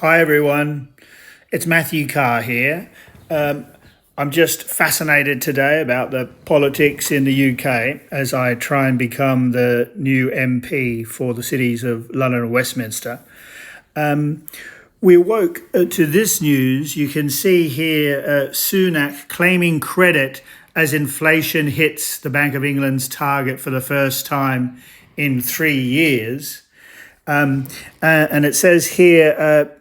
Hi everyone, it's Matthew Carr here. I'm just fascinated today about the politics in the UK as I try and become the new MP for the cities of London and Westminster. We awoke to this news. You can see here Sunak claiming credit as inflation hits the Bank of England's target for the first time in 3 years. And it says here,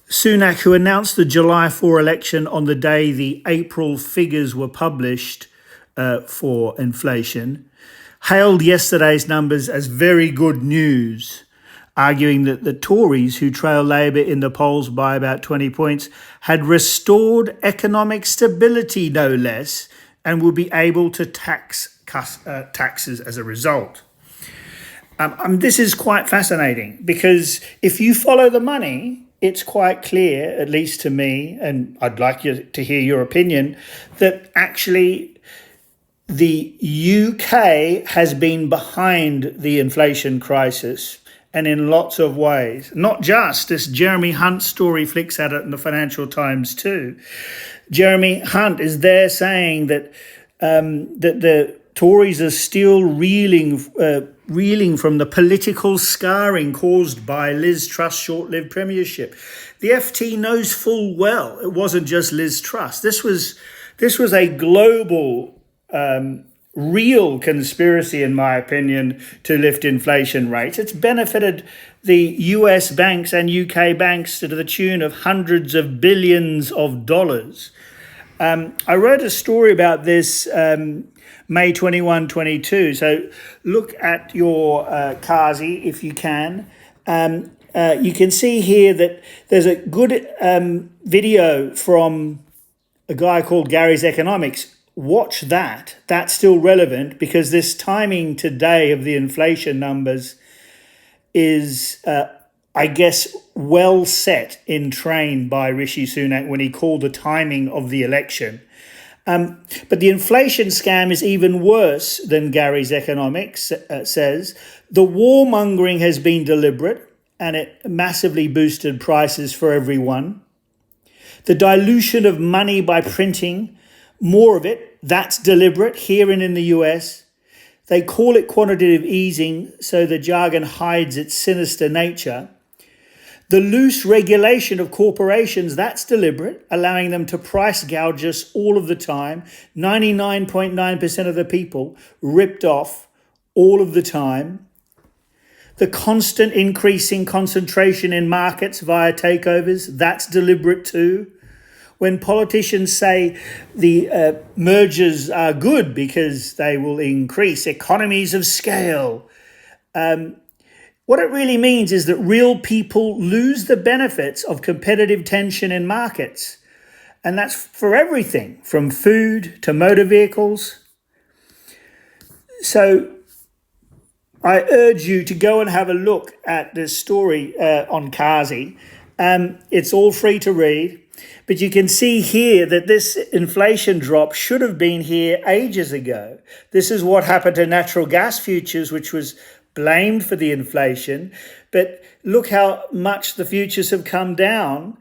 Sunak, who announced the July 4 election on the day the April figures were published for inflation, hailed yesterday's numbers as very good news, arguing that the Tories, who trail Labour in the polls by about 20 points, had restored economic stability, no less, and would be able to taxes as a result. This is quite fascinating because if you follow the money, it's quite clear, at least to me, and I'd like you to hear your opinion, that actually the UK has been behind the inflation crisis, and in lots of ways. Not just this Jeremy Hunt story flicks at it in the Financial Times too. Jeremy Hunt is there saying that that the Tories are still reeling from the political scarring caused by Liz Truss' short-lived premiership. The FT knows full well it wasn't just Liz Truss. This was a global, real conspiracy, in my opinion, to lift inflation rates. It's benefited the US banks and UK banks to the tune of hundreds of billions of dollars. I wrote a story about this May 21, 22. So look at your Kazi if you can. You can see here that there's a good video from a guy called Gary's Economics. Watch that. That's still relevant because this timing today of the inflation numbers is, I guess, well set in train by Rishi Sunak when he called the timing of the election. But the inflation scam is even worse than Gary's Economics says. The warmongering has been deliberate and it massively boosted prices for everyone. The dilution of money by printing more of it, that's deliberate here and in the US. They call it quantitative easing, so the jargon hides its sinister nature. The loose regulation of corporations, that's deliberate, allowing them to price gouge us all of the time. 99.9% of the people ripped off all of the time. The constant increasing concentration in markets via takeovers, that's deliberate too. When politicians say the mergers are good because they will increase economies of scale, what it really means is that real people lose the benefits of competitive tension in markets. And that's for everything, from food to motor vehicles. So I urge you to go and have a look at this story on Kazi. It's all free to read. But you can see here that this inflation drop should have been here ages ago. This is what happened to natural gas futures, which was blamed for the inflation, but look how much the futures have come down.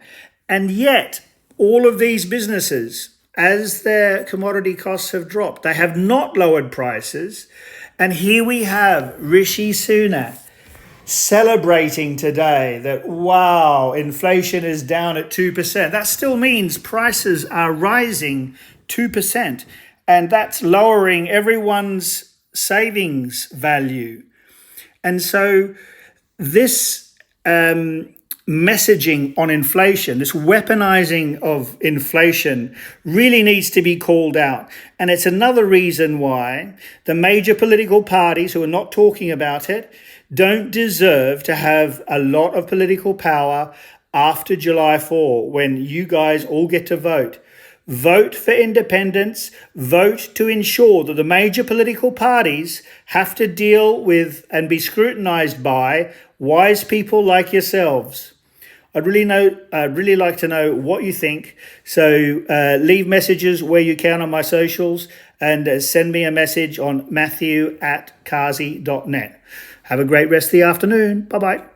And yet, all of these businesses, as their commodity costs have dropped, they have not lowered prices. And here we have Rishi Sunak celebrating today that, wow, inflation is down at 2%. That still means prices are rising 2%, and that's lowering everyone's savings value. And so this messaging on inflation, this weaponizing of inflation really needs to be called out. And it's another reason why the major political parties who are not talking about it don't deserve to have a lot of political power after July 4, when you guys all get to vote. Vote for independence, vote to ensure that the major political parties have to deal with and be scrutinized by wise people like yourselves. I'd really like to know what you think. So leave messages where you can on my socials and send me a message on matthew@kazi.net. Have a great rest of the afternoon. Bye-bye.